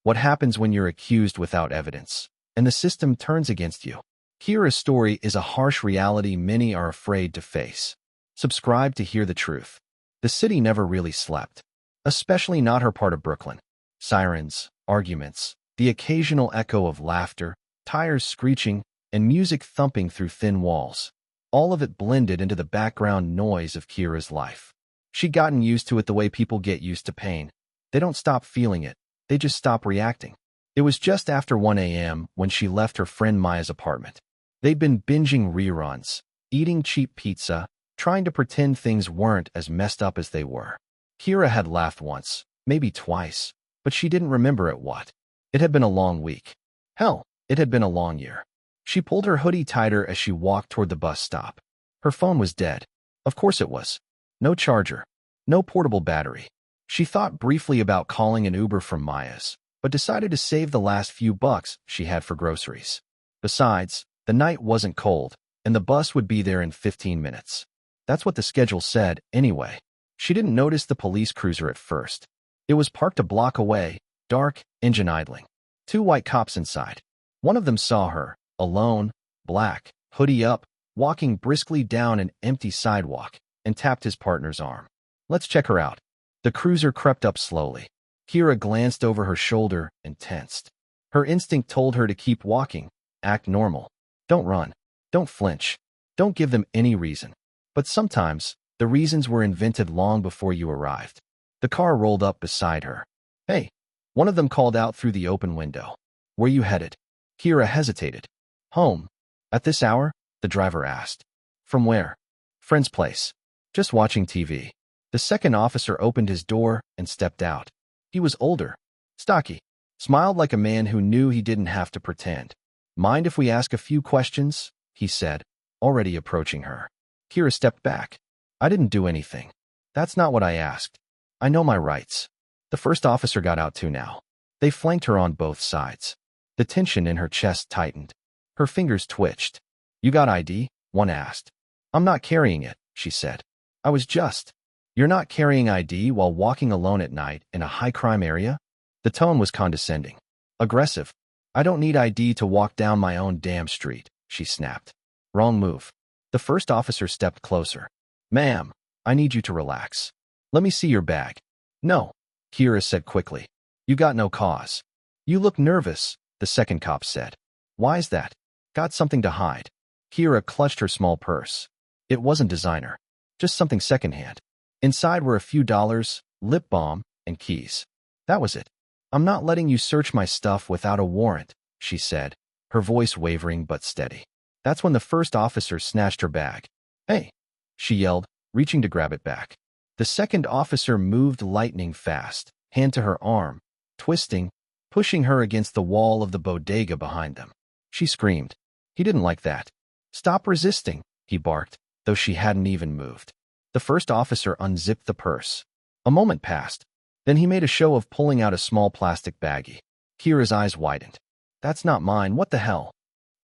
What happens when you're accused without evidence, and the system turns against you? Kira's story is a harsh reality many are afraid to face. Subscribe to hear the truth. The city never really slept, especially not her part of Brooklyn. Sirens, arguments, the occasional echo of laughter, tires screeching, and music thumping through thin walls. All of it blended into the background noise of Kira's life. She'd gotten used to it the way people get used to pain. They don't stop feeling it, they just stop reacting. It was just after 1 a.m. when she left her friend Maya's apartment. They'd been binging reruns, eating cheap pizza, trying to pretend things weren't as messed up as they were. Kira had laughed once, maybe twice, but she didn't remember at what. It had been a long week. Hell, it had been a long year. She pulled her hoodie tighter as she walked toward the bus stop. Her phone was dead. Of course it was. No charger. No portable battery. She thought briefly about calling an Uber from Maya's, but decided to save the last few bucks she had for groceries. Besides, the night wasn't cold, and the bus would be there in 15 minutes. That's what the schedule said, anyway. She didn't notice the police cruiser at first. It was parked a block away, dark, engine idling. 2 white cops inside. One of them saw her, alone, black, hoodie up, walking briskly down an empty sidewalk, and tapped his partner's arm. "Let's check her out." The cruiser crept up slowly. Kira glanced over her shoulder and tensed. Her instinct told her to keep walking, act normal. Don't run. Don't flinch. Don't give them any reason. But sometimes, the reasons were invented long before you arrived. The car rolled up beside her. "Hey," one of them called out through the open window. "Where you headed?" Kira hesitated. "Home." "At this hour?" the driver asked. "From where?" "Friend's place. Just watching TV." The second officer opened his door and stepped out. He was older, stocky, smiled like a man who knew he didn't have to pretend. "Mind if we ask a few questions?" he said, already approaching her. Kira stepped back. "I didn't do anything. That's not what I asked. I know my rights." The first officer got out too now. They flanked her on both sides. The tension in her chest tightened. Her fingers twitched. "You got ID?" one asked. "I'm not carrying it," she said. "I was just." "You're not carrying ID while walking alone at night in a high-crime area?" The tone was condescending. Aggressive. "I don't need ID to walk down my own damn street," she snapped. "Wrong move." The first officer stepped closer. "Ma'am, I need you to relax. Let me see your bag." "No," Kira said quickly. "You got no cause." "You look nervous," the second cop said. "Why's that?" "Got something to hide." Kira clutched her small purse. It wasn't designer. Just something secondhand. Inside were a few dollars, lip balm, and keys. That was it. "I'm not letting you search my stuff without a warrant," she said, her voice wavering but steady. That's when the first officer snatched her bag. "Hey," she yelled, reaching to grab it back. The second officer moved lightning fast, hand to her arm, twisting, pushing her against the wall of the bodega behind them. She screamed. He didn't like that. "Stop resisting," he barked, though she hadn't even moved. The first officer unzipped the purse. A moment passed. Then he made a show of pulling out a small plastic baggie. Kira's eyes widened. "That's not mine. What the hell?"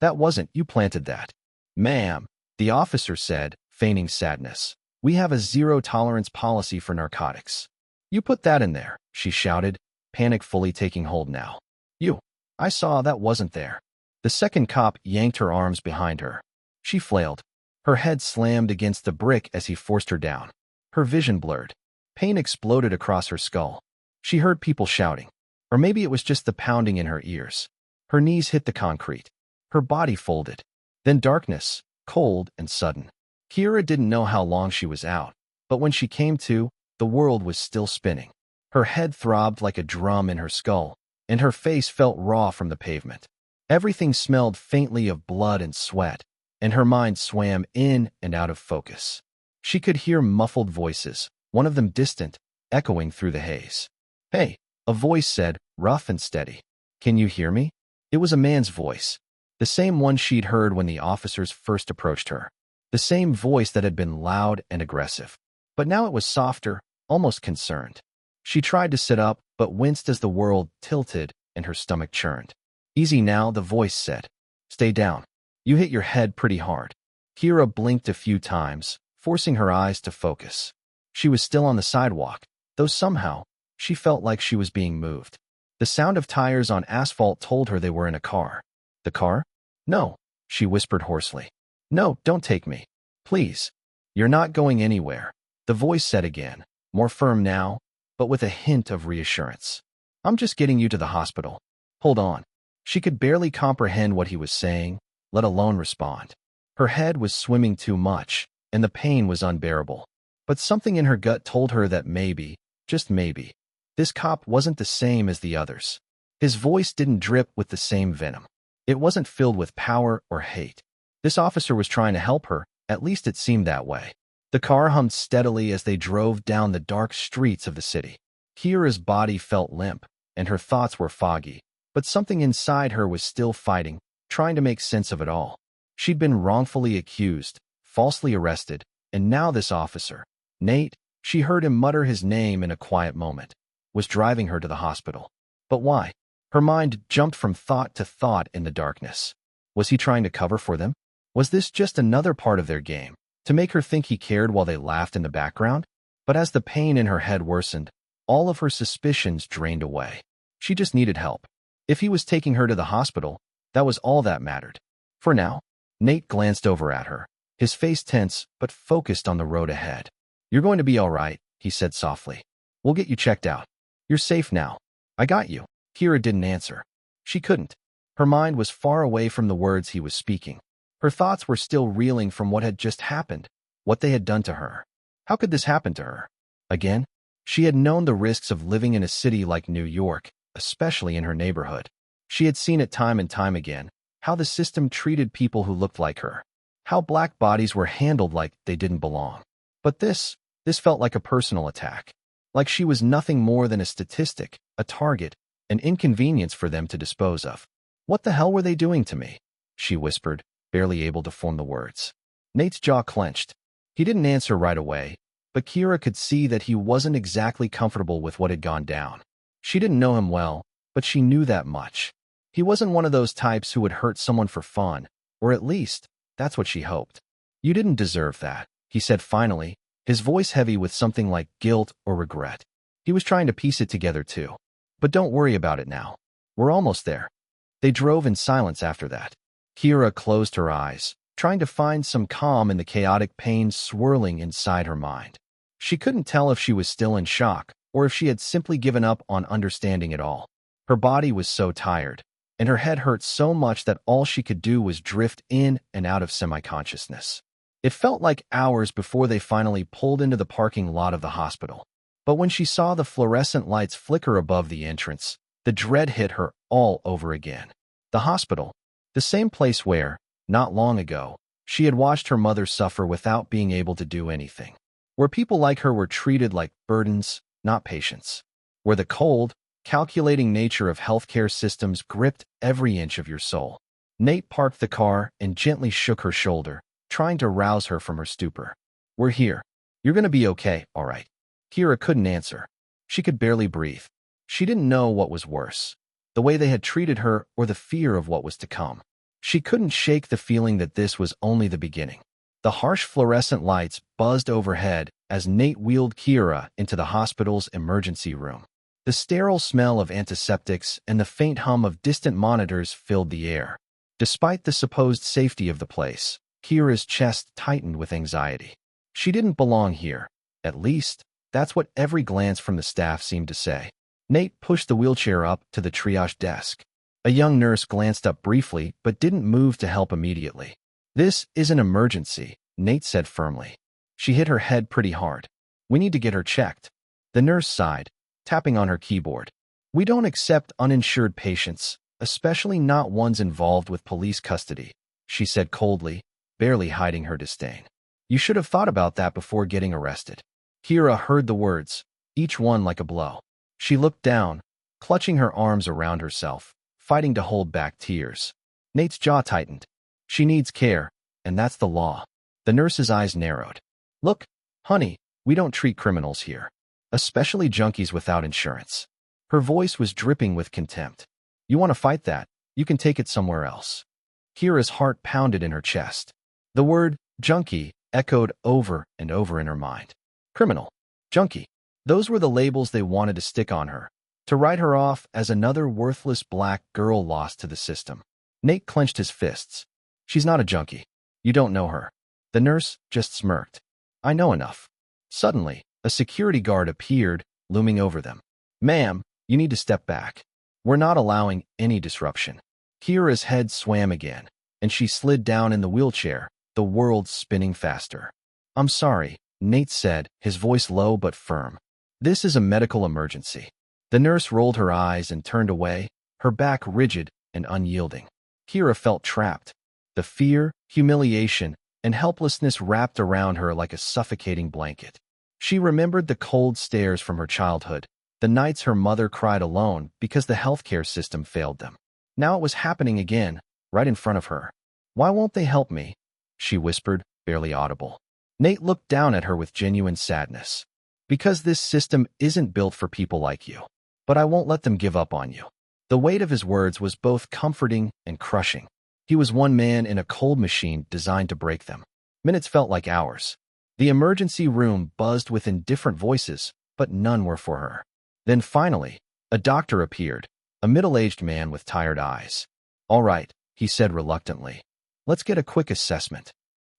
"That wasn't. You planted that." "Ma'am," the officer said, feigning sadness. "We have a zero-tolerance policy for narcotics." "You put that in there," she shouted, panic fully taking hold now. I saw that wasn't there." The second cop yanked her arms behind her. She flailed. Her head slammed against the brick as he forced her down. Her vision blurred. Pain exploded across her skull. She heard people shouting. Or maybe it was just the pounding in her ears. Her knees hit the concrete. Her body folded. Then darkness, cold and sudden. Kira didn't know how long she was out, but when she came to, the world was still spinning. Her head throbbed like a drum in her skull, and her face felt raw from the pavement. Everything smelled faintly of blood and sweat, and her mind swam in and out of focus. She could hear muffled voices, one of them distant, echoing through the haze. "Hey," a voice said, rough and steady. "Can you hear me?" It was a man's voice, the same one she'd heard when the officers first approached her. The same voice that had been loud and aggressive. But now it was softer, almost concerned. She tried to sit up, but winced as the world tilted and her stomach churned. "Easy now," the voice said. "Stay down. You hit your head pretty hard." Kira blinked a few times, forcing her eyes to focus. She was still on the sidewalk, though somehow, she felt like she was being moved. The sound of tires on asphalt told her they were in a car. The car? No, she whispered hoarsely. No, don't take me. Please. You're not going anywhere. The voice said again, more firm now, but with a hint of reassurance. I'm just getting you to the hospital. Hold on. She could barely comprehend what he was saying, let alone respond. Her head was swimming too much, and the pain was unbearable. But something in her gut told her that maybe, just maybe, this cop wasn't the same as the others. His voice didn't drip with the same venom. It wasn't filled with power or hate. This officer was trying to help her, at least it seemed that way. The car hummed steadily as they drove down the dark streets of the city. Kira's body felt limp, and her thoughts were foggy, but something inside her was still fighting, trying to make sense of it all. She'd been wrongfully accused, falsely arrested, and now this officer, Nate, she heard him mutter his name in a quiet moment, was driving her to the hospital. But why? Her mind jumped from thought to thought in the darkness. Was he trying to cover for them? Was this just another part of their game, to make her think he cared while they laughed in the background? But as the pain in her head worsened, all of her suspicions drained away. She just needed help. If he was taking her to the hospital, that was all that mattered. For now, Nate glanced over at her, his face tense but focused on the road ahead. You're going to be all right, he said softly. We'll get you checked out. You're safe now. I got you. Kira didn't answer. She couldn't. Her mind was far away from the words he was speaking. Her thoughts were still reeling from what had just happened, what they had done to her. How could this happen to her? Again? She had known the risks of living in a city like New York, especially in her neighborhood. She had seen it time and time again, how the system treated people who looked like her, how black bodies were handled like they didn't belong. But this felt like a personal attack, like she was nothing more than a statistic, a target, an inconvenience for them to dispose of. What the hell were they doing to me? She whispered, barely able to form the words. Nate's jaw clenched. He didn't answer right away, but Kira could see that he wasn't exactly comfortable with what had gone down. She didn't know him well, but she knew that much. He wasn't one of those types who would hurt someone for fun, or at least, that's what she hoped. You didn't deserve that, he said finally, his voice heavy with something like guilt or regret. He was trying to piece it together too. But don't worry about it now. We're almost there. They drove in silence after that. Kira closed her eyes, trying to find some calm in the chaotic pain swirling inside her mind. She couldn't tell if she was still in shock or if she had simply given up on understanding it all. Her body was so tired, and her head hurt so much that all she could do was drift in and out of semi-consciousness. It felt like hours before they finally pulled into the parking lot of the hospital. But when she saw the fluorescent lights flicker above the entrance, the dread hit her all over again. The hospital, the same place where, not long ago, she had watched her mother suffer without being able to do anything. Where people like her were treated like burdens, not patients. Where the cold, calculating nature of healthcare systems gripped every inch of your soul. Nate parked the car and gently shook her shoulder, trying to rouse her from her stupor. We're here. You're going to be okay, all right. Kira couldn't answer. She could barely breathe. She didn't know what was worse, the way they had treated her or the fear of what was to come. She couldn't shake the feeling that this was only the beginning. The harsh fluorescent lights buzzed overhead as Nate wheeled Kira into the hospital's emergency room. The sterile smell of antiseptics and the faint hum of distant monitors filled the air. Despite the supposed safety of the place, Kira's chest tightened with anxiety. She didn't belong here. At least, that's what every glance from the staff seemed to say. Nate pushed the wheelchair up to the triage desk. A young nurse glanced up briefly but didn't move to help immediately. This is an emergency, Nate said firmly. She hit her head pretty hard. We need to get her checked. The nurse sighed, tapping on her keyboard. We don't accept uninsured patients, especially not ones involved with police custody, she said coldly, barely hiding her disdain. You should have thought about that before getting arrested. Kira heard the words, each one like a blow. She looked down, clutching her arms around herself, fighting to hold back tears. Nate's jaw tightened. She needs care, and that's the law. The nurse's eyes narrowed. Look, honey, we don't treat criminals here, especially junkies without insurance. Her voice was dripping with contempt. You want to fight that? You can take it somewhere else. Kira's heart pounded in her chest. The word junkie echoed over and over in her mind. Criminal. Junkie. Those were the labels they wanted to stick on her. To write her off as another worthless black girl lost to the system. Nate clenched his fists. She's not a junkie. You don't know her. The nurse just smirked. I know enough. Suddenly, a security guard appeared, looming over them. Ma'am, you need to step back. We're not allowing any disruption. Kira's head swam again, and she slid down in the wheelchair, the world spinning faster. I'm sorry, Nate said, his voice low but firm. This is a medical emergency. The nurse rolled her eyes and turned away, her back rigid and unyielding. Kira felt trapped. The fear, humiliation, and helplessness wrapped around her like a suffocating blanket. She remembered the cold stares from her childhood, the nights her mother cried alone because the healthcare system failed them. Now it was happening again, right in front of her. Why won't they help me? She whispered, barely audible. Nate looked down at her with genuine sadness. Because this system isn't built for people like you. But I won't let them give up on you. The weight of his words was both comforting and crushing. He was one man in a cold machine designed to break them. Minutes felt like hours. The emergency room buzzed with indifferent voices, but none were for her. Then finally, a doctor appeared, a middle-aged man with tired eyes. All right, he said reluctantly. Let's get a quick assessment.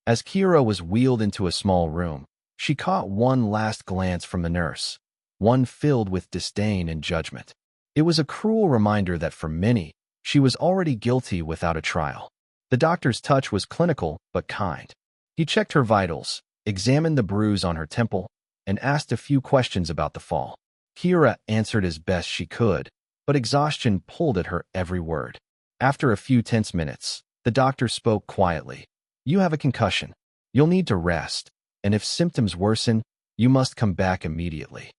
As Kira was wheeled into a small room, she caught one last glance from the nurse, one filled with disdain and judgment. It was a cruel reminder that for many, she was already guilty without a trial. The doctor's touch was clinical but kind. He checked her vitals, examined the bruise on her temple, and asked a few questions about the fall. Kira answered as best she could, but exhaustion pulled at her every word. After a few tense minutes, the doctor spoke quietly. You have a concussion. You'll need to rest, and if symptoms worsen, you must come back immediately.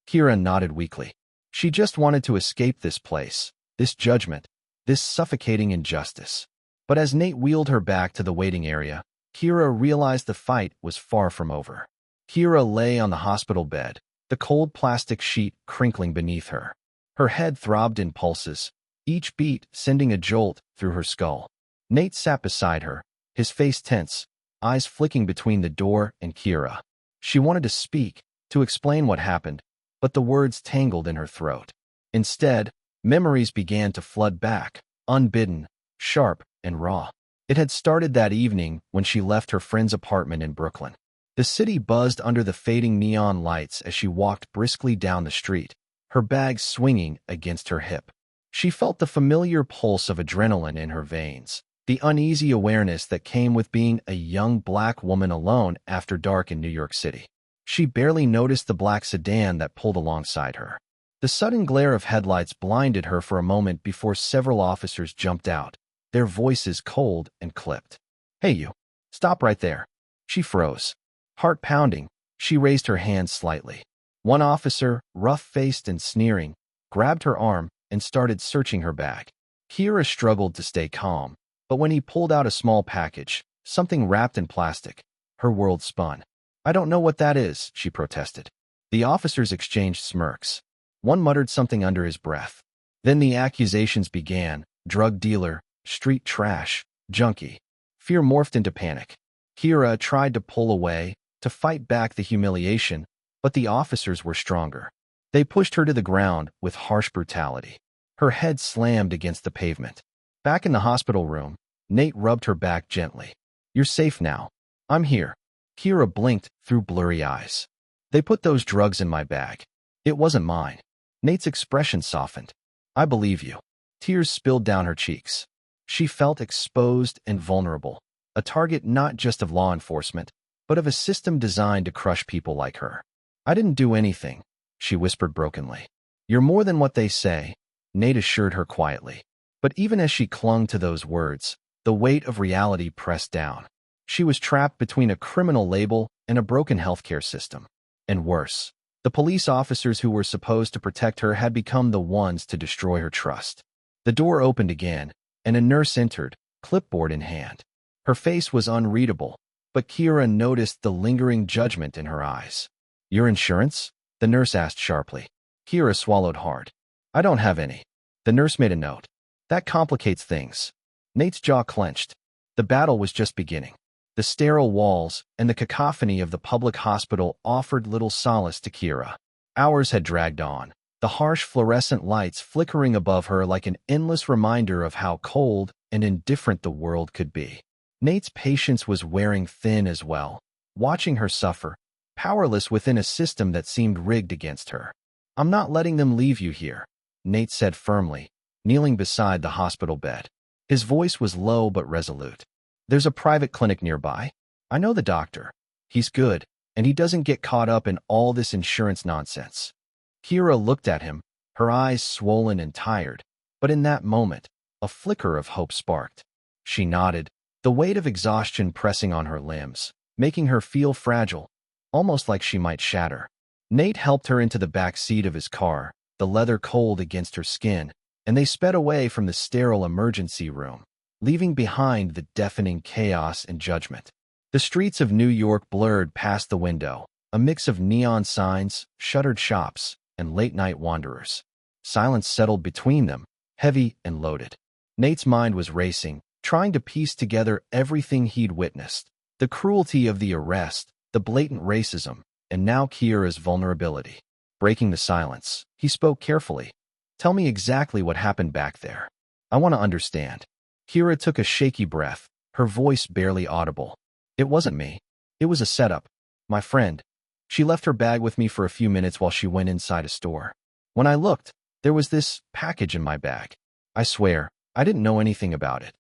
Kira nodded weakly. She just wanted to escape this place, this judgment, this suffocating injustice. But as Nate wheeled her back to the waiting area, Kira realized the fight was far from over. Kira lay on the hospital bed, the cold plastic sheet crinkling beneath her. Her head throbbed in pulses, each beat sending a jolt through her skull. Nate sat beside her, his face tense, eyes flicking between the door and Kira. She wanted to speak, to explain what happened, but the words tangled in her throat. Instead, memories began to flood back, unbidden, sharp, and raw. It had started that evening when she left her friend's apartment in Brooklyn. The city buzzed under the fading neon lights as she walked briskly down the street, her bag swinging against her hip. She felt the familiar pulse of adrenaline in her veins, the uneasy awareness that came with being a young black woman alone after dark in New York City. She barely noticed the black sedan that pulled alongside her. The sudden glare of headlights blinded her for a moment before several officers jumped out, their voices cold and clipped. Hey you, stop right there. She froze. Heart pounding, she raised her hand slightly. One officer, rough-faced and sneering, grabbed her arm and started searching her bag. Kira struggled to stay calm, but when he pulled out a small package, something wrapped in plastic, her world spun. I don't know what that is, she protested. The officers exchanged smirks. One muttered something under his breath. Then the accusations began: drug dealer, street trash, junkie. Fear morphed into panic. Kira tried to pull away, to fight back the humiliation, but the officers were stronger. They pushed her to the ground with harsh brutality. Her head slammed against the pavement. Back in the hospital room, Nate rubbed her back gently. You're safe now. I'm here. Kira blinked through blurry eyes. They put those drugs in my bag. It wasn't mine. Nate's expression softened. I believe you. Tears spilled down her cheeks. She felt exposed and vulnerable, a target not just of law enforcement, but of a system designed to crush people like her. I didn't do anything, she whispered brokenly. You're more than what they say, Nate assured her quietly. But even as she clung to those words, the weight of reality pressed down. She was trapped between a criminal label and a broken healthcare system. And worse, the police officers who were supposed to protect her had become the ones to destroy her trust. The door opened again, and a nurse entered, clipboard in hand. Her face was unreadable, but Kira noticed the lingering judgment in her eyes. Your insurance? The nurse asked sharply. Kira swallowed hard. I don't have any. The nurse made a note. That complicates things. Nate's jaw clenched. The battle was just beginning. The sterile walls and the cacophony of the public hospital offered little solace to Kira. Hours had dragged on, the harsh fluorescent lights flickering above her like an endless reminder of how cold and indifferent the world could be. Nate's patience was wearing thin as well, watching her suffer, powerless within a system that seemed rigged against her. "I'm not letting them leave you here," Nate said firmly, kneeling beside the hospital bed. His voice was low but resolute. "There's a private clinic nearby. I know the doctor. He's good, and he doesn't get caught up in all this insurance nonsense." Kira looked at him, her eyes swollen and tired, but in that moment, a flicker of hope sparked. She nodded, the weight of exhaustion pressing on her limbs, making her feel fragile, almost like she might shatter. Nate helped her into the back seat of his car, the leather cold against her skin, and they sped away from the sterile emergency room, leaving behind the deafening chaos and judgment. The streets of New York blurred past the window, a mix of neon signs, shuttered shops, and late-night wanderers. Silence settled between them, heavy and loaded. Nate's mind was racing, trying to piece together everything he'd witnessed. The cruelty of the arrest, the blatant racism, and now Kira's vulnerability. Breaking the silence, he spoke carefully. "Tell me exactly what happened back there. I want to understand." Kira took a shaky breath, her voice barely audible. "It wasn't me. It was a setup. My friend. She left her bag with me for a few minutes while she went inside a store. When I looked, there was this package in my bag. I swear, I didn't know anything about it."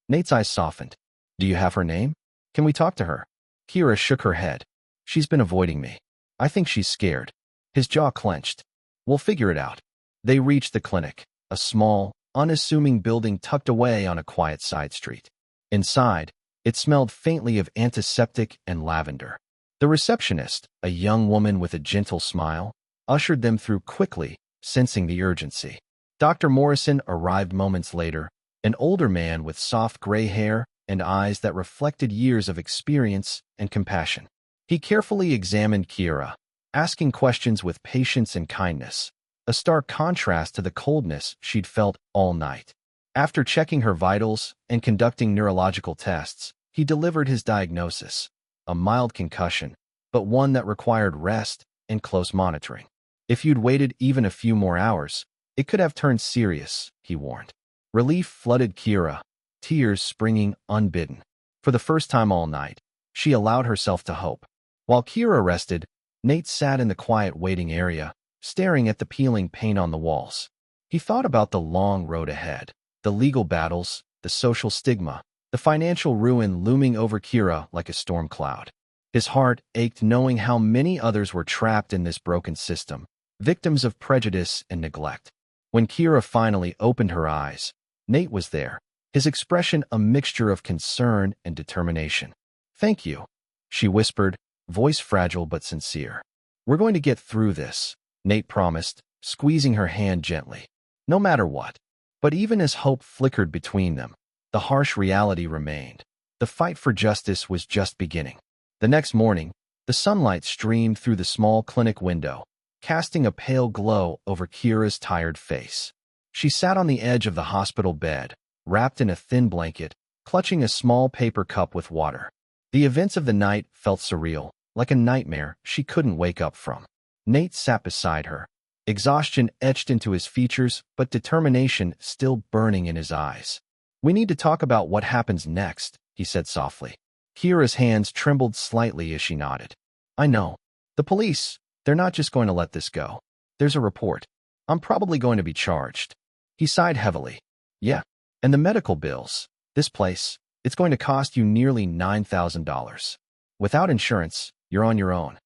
Nate's eyes softened. "Do you have her name? Can we talk to her?" Kira shook her head. "She's been avoiding me. I think she's scared." His jaw clenched. "We'll figure it out." They reached the clinic, a small, unassuming building tucked away on a quiet side street. Inside, it smelled faintly of antiseptic and lavender. The receptionist, a young woman with a gentle smile, ushered them through quickly, sensing the urgency. Dr. Morrison arrived moments later, an older man with soft gray hair and eyes that reflected years of experience and compassion. He carefully examined Kira, asking questions with patience and kindness, a stark contrast to the coldness she'd felt all night. After checking her vitals and conducting neurological tests, he delivered his diagnosis: a mild concussion, but one that required rest and close monitoring. If you'd waited even a few more hours, it could have turned serious, he warned. Relief flooded Kira, tears springing unbidden. For the first time all night, she allowed herself to hope. While Kira rested, Nate sat in the quiet waiting area, staring at the peeling paint on the walls. He thought about the long road ahead, the legal battles, the social stigma, the financial ruin looming over Kira like a storm cloud. His heart ached knowing how many others were trapped in this broken system, victims of prejudice and neglect. When Kira finally opened her eyes, Nate was there, his expression a mixture of concern and determination. "Thank you," she whispered, voice fragile but sincere. "We're going to get through this," Nate promised, squeezing her hand gently. No matter what. But even as hope flickered between them, the harsh reality remained. The fight for justice was just beginning. The next morning, the sunlight streamed through the small clinic window, casting a pale glow over Kira's tired face. She sat on the edge of the hospital bed, wrapped in a thin blanket, clutching a small paper cup with water. The events of the night felt surreal, like a nightmare she couldn't wake up from. Nate sat beside her, exhaustion etched into his features but determination still burning in his eyes. "We need to talk about what happens next," he said softly. Kira's hands trembled slightly as she nodded. "I know. The police, they're not just going to let this go. There's a report. I'm probably going to be charged." He sighed heavily. "Yeah. And the medical bills. This place, it's going to cost you nearly $9,000. Without insurance, you're on your own."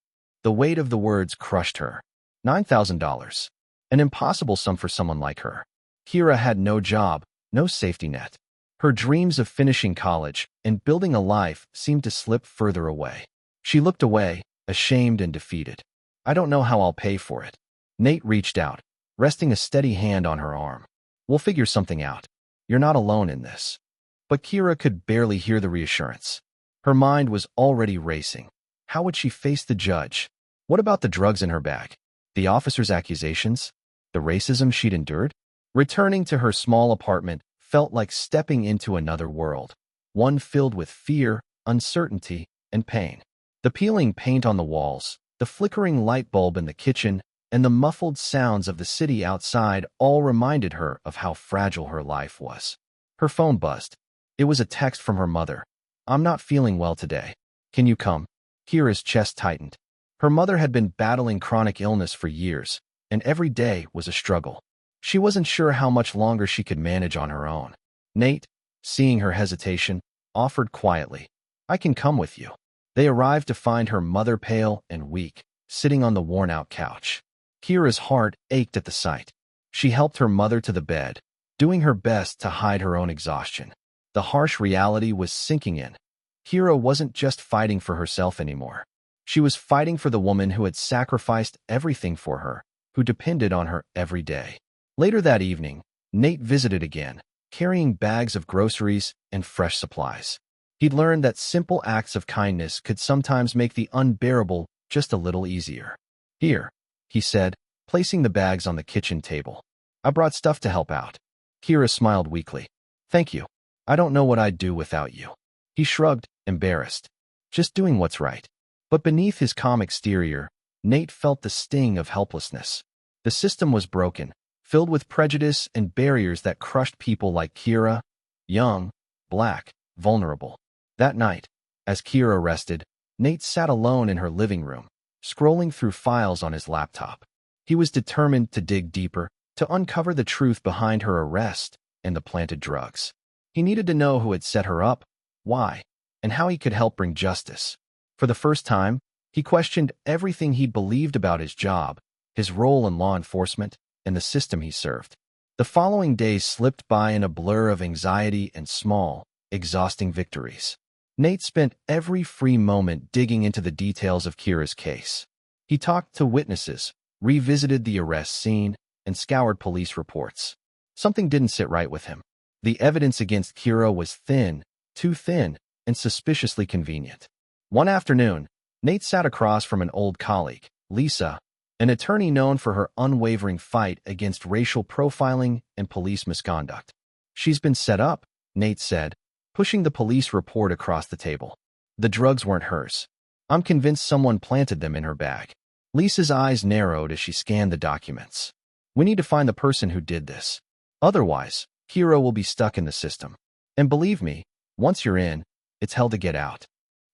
The weight of the words crushed her. $9,000. An impossible sum for someone like her. Kira had no job, no safety net. Her dreams of finishing college and building a life seemed to slip further away. She looked away, ashamed and defeated. "I don't know how I'll pay for it." Nate reached out, resting a steady hand on her arm. "We'll figure something out. You're not alone in this." But Kira could barely hear the reassurance. Her mind was already racing. How would she face the judge? What about the drugs in her bag? The officer's accusations? The racism she'd endured? Returning to her small apartment felt like stepping into another world, one filled with fear, uncertainty, and pain. The peeling paint on the walls, the flickering light bulb in the kitchen, and the muffled sounds of the city outside all reminded her of how fragile her life was. Her phone buzzed. It was a text from her mother. "I'm not feeling well today. Can you come?" Kira's chest tightened. Her mother had been battling chronic illness for years, and every day was a struggle. She wasn't sure how much longer she could manage on her own. Nate, seeing her hesitation, offered quietly, "I can come with you." They arrived to find her mother pale and weak, sitting on the worn-out couch. Kira's heart ached at the sight. She helped her mother to the bed, doing her best to hide her own exhaustion. The harsh reality was sinking in. Kira wasn't just fighting for herself anymore. She was fighting for the woman who had sacrificed everything for her, who depended on her every day. Later that evening, Nate visited again, carrying bags of groceries and fresh supplies. He'd learned that simple acts of kindness could sometimes make the unbearable just a little easier. "Here," he said, placing the bags on the kitchen table. "I brought stuff to help out." Kira smiled weakly. "Thank you. I don't know what I'd do without you." He shrugged, embarrassed. Just doing what's right. But beneath his calm exterior, Nate felt the sting of helplessness. The system was broken, filled with prejudice and barriers that crushed people like Kira, young, black, vulnerable. That night, as Kira rested, Nate sat alone in her living room, scrolling through files on his laptop. He was determined to dig deeper, to uncover the truth behind her arrest and the planted drugs. He needed to know who had set her up, why, and how he could help bring justice. For the first time, he questioned everything he'd believed about his job, his role in law enforcement, and the system he served. The following days slipped by in a blur of anxiety and small, exhausting victories. Nate spent every free moment digging into the details of Kira's case. He talked to witnesses, revisited the arrest scene, and scoured police reports. Something didn't sit right with him. The evidence against Kira was thin, too thin, and suspiciously convenient. One afternoon, Nate sat across from an old colleague, Lisa, an attorney known for her unwavering fight against racial profiling and police misconduct. "She's been set up," Nate said, pushing the police report across the table. "The drugs weren't hers. I'm convinced someone planted them in her bag." Lisa's eyes narrowed as she scanned the documents. "We need to find the person who did this. Otherwise, Kira will be stuck in the system. And believe me, once you're in, it's hell to get out."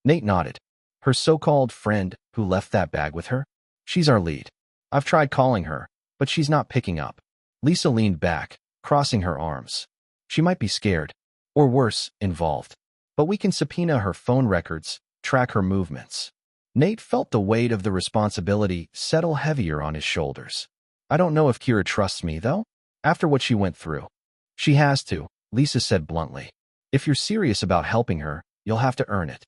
Nate nodded. "Her so-called friend who left that bag with her? She's our lead. I've tried calling her, but she's not picking up." Lisa leaned back, crossing her arms. "She might be scared, or worse, involved. But we can subpoena her phone records, track her movements." Nate felt the weight of the responsibility settle heavier on his shoulders. "I don't know if Kira trusts me, though, after what she went through." "She has to," Lisa said bluntly. "If you're serious about helping her, you'll have to earn it."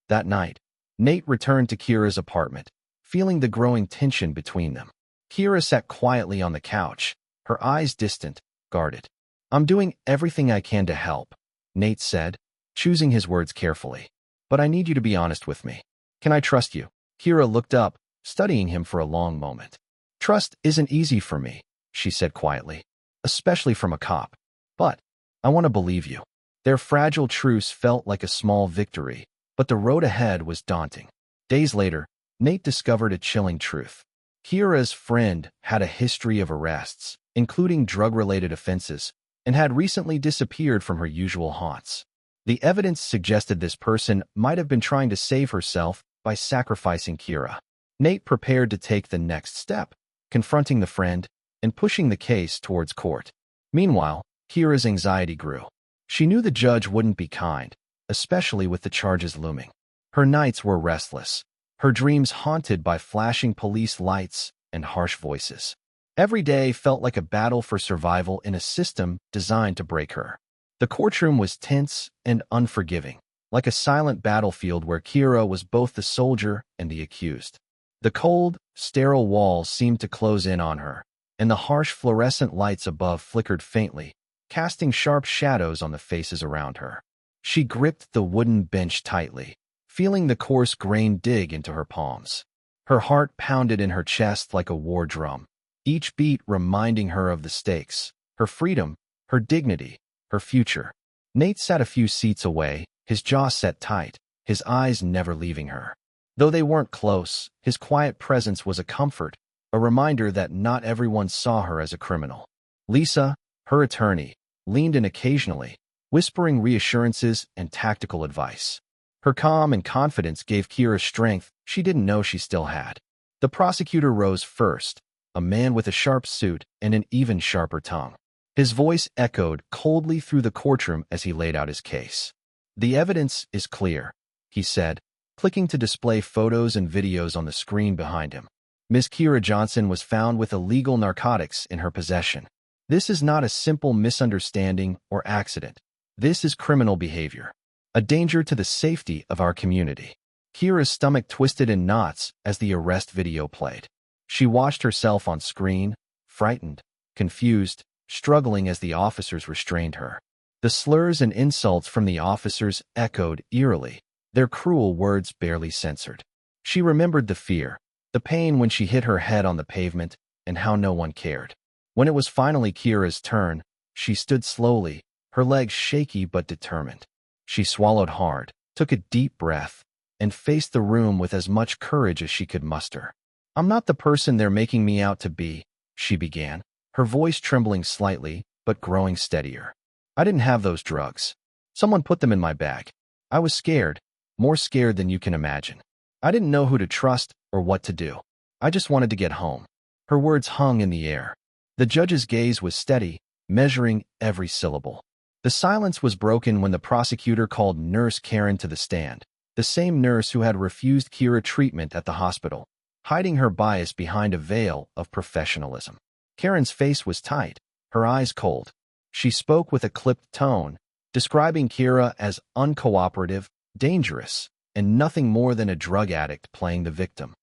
That night, Nate returned to Kira's apartment, feeling the growing tension between them. Kira sat quietly on the couch, her eyes distant, guarded. "I'm doing everything I can to help," Nate said, choosing his words carefully. "But I need you to be honest with me. Can I trust you?" Kira looked up, studying him for a long moment. "Trust isn't easy for me," she said quietly, "especially from a cop. But I want to believe you." Their fragile truce felt like a small victory, but the road ahead was daunting. Days later, Nate discovered a chilling truth. Kira's friend had a history of arrests, including drug-related offenses, and had recently disappeared from her usual haunts. The evidence suggested this person might have been trying to save herself by sacrificing Kira. Nate prepared to take the next step, confronting the friend and pushing the case towards court. Meanwhile, Kira's anxiety grew. She knew the judge wouldn't be kind, especially with the charges looming. Her nights were restless, her dreams haunted by flashing police lights and harsh voices. Every day felt like a battle for survival in a system designed to break her. The courtroom was tense and unforgiving, like a silent battlefield where Kira was both the soldier and the accused. The cold, sterile walls seemed to close in on her, and the harsh fluorescent lights above flickered faintly, casting sharp shadows on the faces around her. She gripped the wooden bench tightly, feeling the coarse grain dig into her palms. Her heart pounded in her chest like a war drum, each beat reminding her of the stakes, her freedom, her dignity, her future. Nate sat a few seats away, his jaw set tight, his eyes never leaving her. Though they weren't close, his quiet presence was a comfort, a reminder that not everyone saw her as a criminal. Lisa, her attorney, leaned in occasionally, whispering reassurances and tactical advice. Her calm and confidence gave Kira strength she didn't know she still had. The prosecutor rose first, a man with a sharp suit and an even sharper tongue. His voice echoed coldly through the courtroom as he laid out his case. "The evidence is clear," he said, clicking to display photos and videos on the screen behind him. Ms. Kira Johnson was found with illegal narcotics in her possession. This is not a simple misunderstanding or accident. This is criminal behavior, a danger to the safety of our community. Kira's stomach twisted in knots as the arrest video played. She watched herself on screen, frightened, confused, struggling as the officers restrained her. The slurs and insults from the officers echoed eerily, their cruel words barely censored. She remembered the fear, the pain when she hit her head on the pavement, and how no one cared. When it was finally Kira's turn, she stood slowly, her legs shaky but determined. She swallowed hard, took a deep breath, and faced the room with as much courage as she could muster. "I'm not the person they're making me out to be," she began, her voice trembling slightly but growing steadier. "I didn't have those drugs. Someone put them in my bag. I was scared, more scared than you can imagine. I didn't know who to trust or what to do. I just wanted to get home." Her words hung in the air. The judge's gaze was steady, measuring every syllable. The silence was broken when the prosecutor called Nurse Karen to the stand, the same nurse who had refused Kira treatment at the hospital, hiding her bias behind a veil of professionalism. Karen's face was tight, her eyes cold. She spoke with a clipped tone, describing Kira as uncooperative, dangerous, and nothing more than a drug addict playing the victim.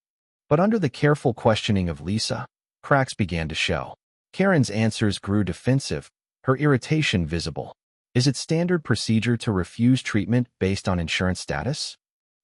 But under the careful questioning of Lisa, cracks began to show. Karen's answers grew defensive, her irritation visible. "Is it standard procedure to refuse treatment based on insurance status?"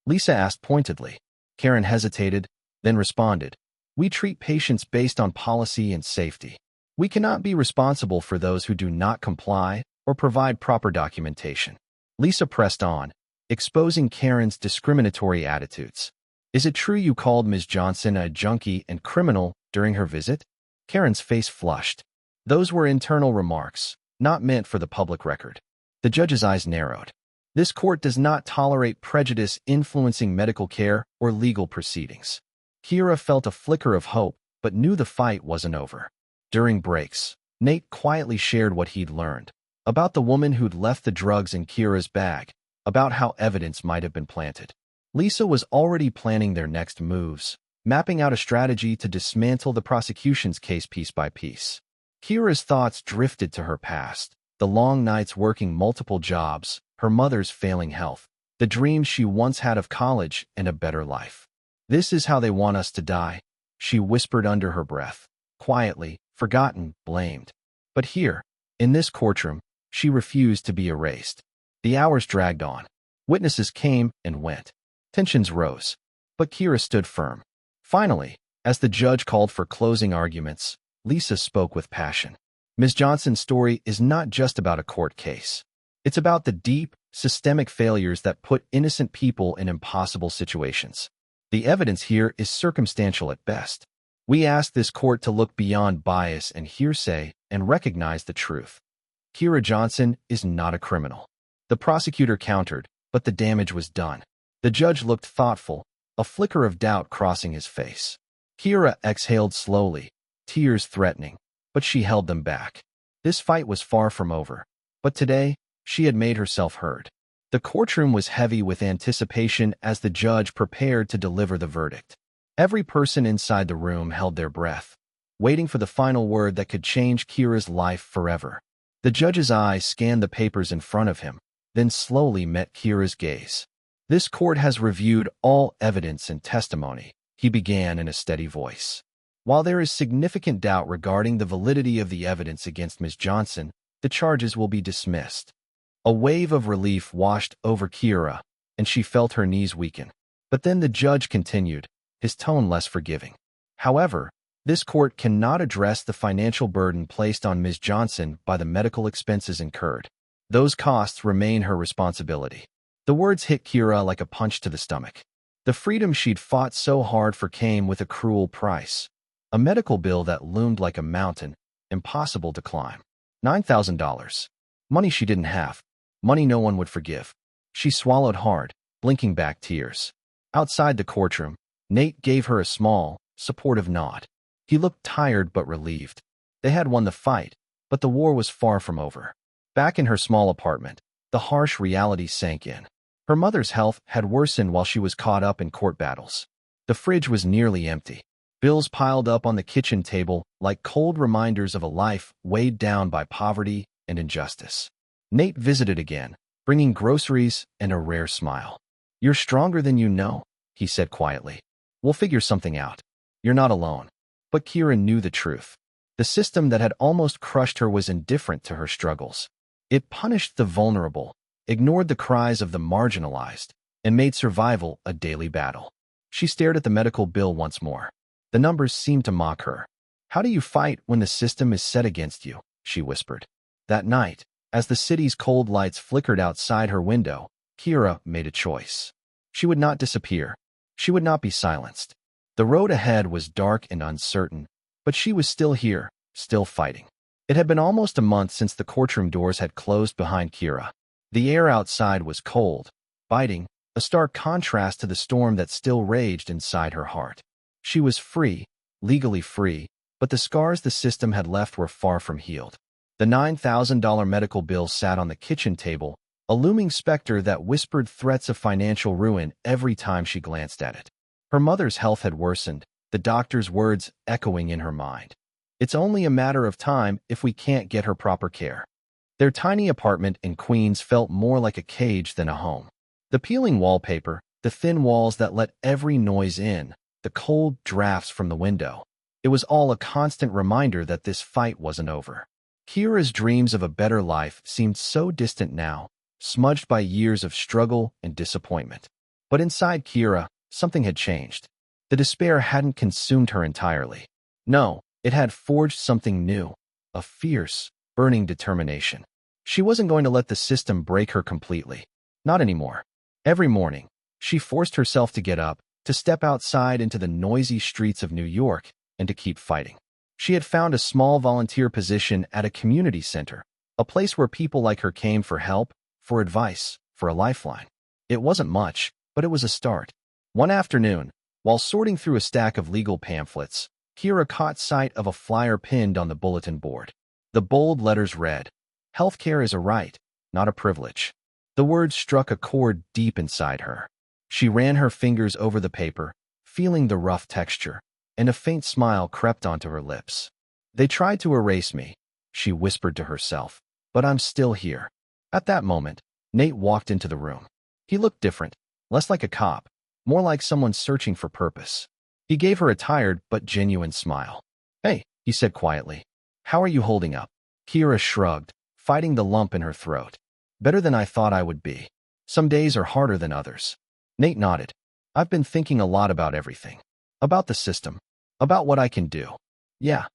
Lisa asked pointedly. Karen hesitated, then responded, "We treat patients based on policy and safety. We cannot be responsible for those who do not comply or provide proper documentation." Lisa pressed on, exposing Karen's discriminatory attitudes. "Is it true you called Ms. Johnson a junkie and criminal during her visit?" Karen's face flushed. "Those were internal remarks, not meant for the public record." The judge's eyes narrowed. This court does not tolerate prejudice influencing medical care or legal proceedings. Kira felt a flicker of hope, but knew the fight wasn't over. During breaks, Nate quietly shared what he'd learned about the woman who'd left the drugs in Kira's bag, about how evidence might have been planted. Lisa was already planning their next moves, mapping out a strategy to dismantle the prosecution's case piece by piece. Kira's thoughts drifted to her past, the long nights working multiple jobs, her mother's failing health, the dreams she once had of college and a better life. "This is how they want us to die," she whispered under her breath, quietly, forgotten, blamed. But here, in this courtroom, she refused to be erased. The hours dragged on. Witnesses came and went. Tensions rose, but Kira stood firm. Finally, as the judge called for closing arguments, Lisa spoke with passion. "Ms. Johnson's story is not just about a court case. It's about the deep, systemic failures that put innocent people in impossible situations. The evidence here is circumstantial at best. We ask this court to look beyond bias and hearsay and recognize the truth. Kira Johnson is not a criminal." The prosecutor countered, but the damage was done. The judge looked thoughtful, a flicker of doubt crossing his face. Kira exhaled slowly, tears threatening, but she held them back. This fight was far from over, but today, she had made herself heard. The courtroom was heavy with anticipation as the judge prepared to deliver the verdict. Every person inside the room held their breath, waiting for the final word that could change Kira's life forever. The judge's eyes scanned the papers in front of him, then slowly met Kira's gaze. "This court has reviewed all evidence and testimony," he began in a steady voice. "While there is significant doubt regarding the validity of the evidence against Ms. Johnson, the charges will be dismissed." A wave of relief washed over Kira, and she felt her knees weaken. But then the judge continued, his tone less forgiving. "However, this court cannot address the financial burden placed on Ms. Johnson by the medical expenses incurred. Those costs remain her responsibility." The words hit Kira like a punch to the stomach. The freedom she'd fought so hard for came with a cruel price. A medical bill that loomed like a mountain, impossible to climb. $9,000. Money she didn't have. Money no one would forgive. She swallowed hard, blinking back tears. Outside the courtroom, Nate gave her a small, supportive nod. He looked tired but relieved. They had won the fight, but the war was far from over. Back in her small apartment, the harsh reality sank in. Her mother's health had worsened while she was caught up in court battles. The fridge was nearly empty. Bills piled up on the kitchen table like cold reminders of a life weighed down by poverty and injustice. Nate visited again, bringing groceries and a rare smile. "You're stronger than you know," he said quietly. "We'll figure something out. You're not alone." But Kira knew the truth. The system that had almost crushed her was indifferent to her struggles. It punished the vulnerable, ignored the cries of the marginalized, and made survival a daily battle. She stared at the medical bill once more. The numbers seemed to mock her. "How do you fight when the system is set against you?" she whispered. That night, as the city's cold lights flickered outside her window, Kira made a choice. She would not disappear. She would not be silenced. The road ahead was dark and uncertain, but she was still here, still fighting. It had been almost a month since the courtroom doors had closed behind Kira. The air outside was cold, biting, a stark contrast to the storm that still raged inside her heart. She was free, legally free, but the scars the system had left were far from healed. The $9,000 medical bill sat on the kitchen table, a looming specter that whispered threats of financial ruin every time she glanced at it. Her mother's health had worsened, the doctor's words echoing in her mind. "It's only a matter of time if we can't get her proper care." Their tiny apartment in Queens felt more like a cage than a home. The peeling wallpaper, the thin walls that let every noise in, the cold drafts from the window. It was all a constant reminder that this fight wasn't over. Kira's dreams of a better life seemed so distant now, smudged by years of struggle and disappointment. But inside Kira, something had changed. The despair hadn't consumed her entirely. No, it had forged something new, a fierce, burning determination. She wasn't going to let the system break her completely. Not anymore. Every morning, she forced herself to get up, to step outside into the noisy streets of New York, and to keep fighting. She had found a small volunteer position at a community center, a place where people like her came for help, for advice, for a lifeline. It wasn't much, but it was a start. One afternoon, while sorting through a stack of legal pamphlets, Kira caught sight of a flyer pinned on the bulletin board. The bold letters read, "Healthcare is a right, not a privilege." The words struck a chord deep inside her. She ran her fingers over the paper, feeling the rough texture, and a faint smile crept onto her lips. "They tried to erase me," she whispered to herself, "but I'm still here." At that moment, Nate walked into the room. He looked different, less like a cop, more like someone searching for purpose. He gave her a tired but genuine smile. "Hey," he said quietly. "How are you holding up?" Kira shrugged, fighting the lump in her throat. "Better than I thought I would be. Some days are harder than others." Nate nodded. "I've been thinking a lot about everything. About the system. About what I can do." "Yeah."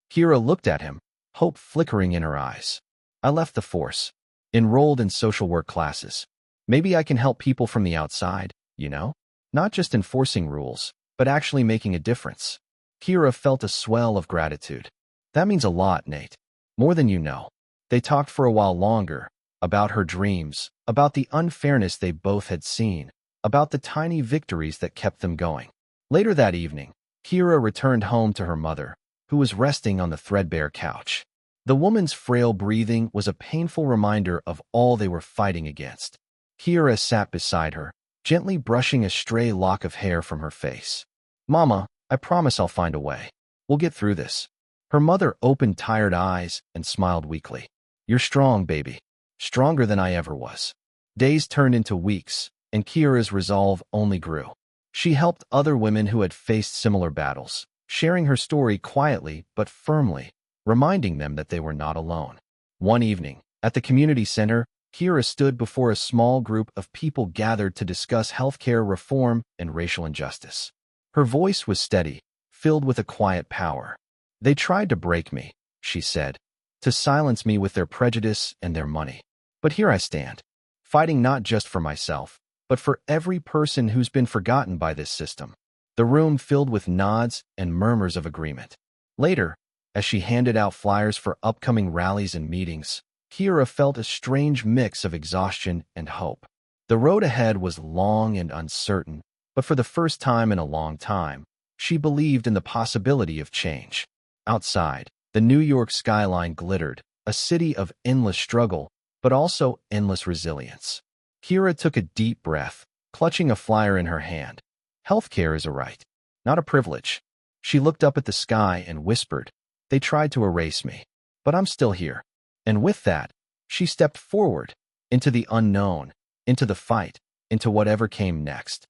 Kira looked at him, hope flickering in her eyes. "I left the force. Enrolled in social work classes. Maybe I can help people from the outside, you know? Not just enforcing rules, but actually making a difference." Kira felt a swell of gratitude. "That means a lot, Nate. More than you know." They talked for a while longer, about her dreams, about the unfairness they both had seen, about the tiny victories that kept them going. Later that evening, Kira returned home to her mother, who was resting on the threadbare couch. The woman's frail breathing was a painful reminder of all they were fighting against. Kira sat beside her, gently brushing a stray lock of hair from her face. "Mama, I promise I'll find a way. We'll get through this." Her mother opened tired eyes and smiled weakly. "You're strong, baby. Stronger than I ever was." Days turned into weeks, and Kira's resolve only grew. She helped other women who had faced similar battles, sharing her story quietly but firmly, reminding them that they were not alone. One evening, at the community center, Kira stood before a small group of people gathered to discuss healthcare reform and racial injustice. Her voice was steady, filled with a quiet power. "They tried to break me," she said, "to silence me with their prejudice and their money. But here I stand, fighting not just for myself, but for every person who's been forgotten by this system." the room filled with nods and murmurs of agreement. Later, as she handed out flyers for upcoming rallies and meetings, Kira felt a strange mix of exhaustion and hope. The road ahead was long and uncertain, but for the first time in a long time, she believed in the possibility of change. Outside, the New York skyline glittered, a city of endless struggle, but also endless resilience. Kira took a deep breath, clutching a flyer in her hand. Healthcare is a right, not a privilege. She looked up at the sky and whispered, "They tried to erase me, but I'm still here." And with that, she stepped forward, into the unknown, into the fight, into whatever came next.